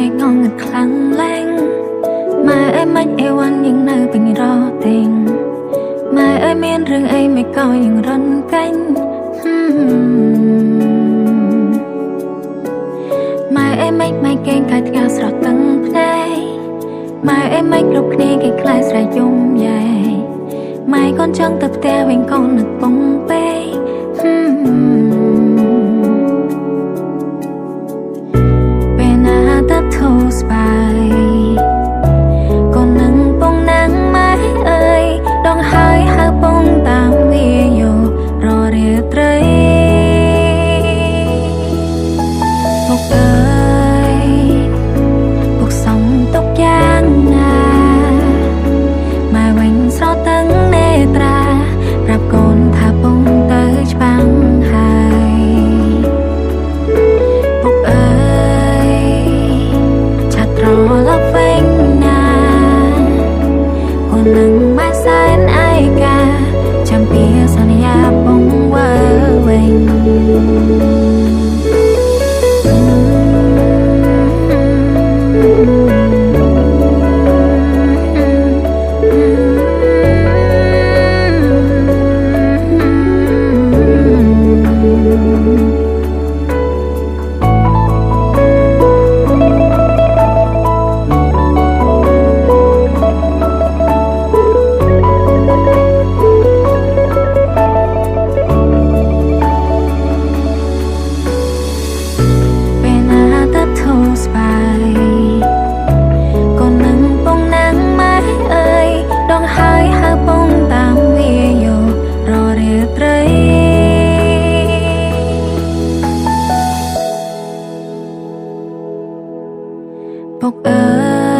មេឃងងឹតខ្លាំងឡើងម៉ែអើយមិនអីវ៉ាន់យ៉ាងនៅពេញរត់ទេងម៉ែអើយមានរឿងអីមិនក៏យ៉ាងរន់កាញ់ម៉ែអើយមិនម៉ែកេងកាយថ្ងាស្រស់ទាំងភ្នែកម៉ែអើយមិនគ្រប់គ្នាគេខ្លាចស្រែយំយ៉ែម៉ែកូនចង់ទៅផ្ទះវិញកូននឹកពងពេកពេលណាទៅធូរស្បាយកូននឹងពងណាំងម៉ែអើយដងហើយហៅពងតាមវាយោររាត្រីពុកអើយពុកសំទុកយ៉ាងណាម៉ែវិញស្រោតទាំងនេត្រាប្រាប់កូនថាពងទៅច្បាំងហើយពុកអើយឆាត់ត្រឡប់វិញណាកូននឹងម៉ែសែនឯកាចាំពីសន្យាពងវើវិញ ពុកអើ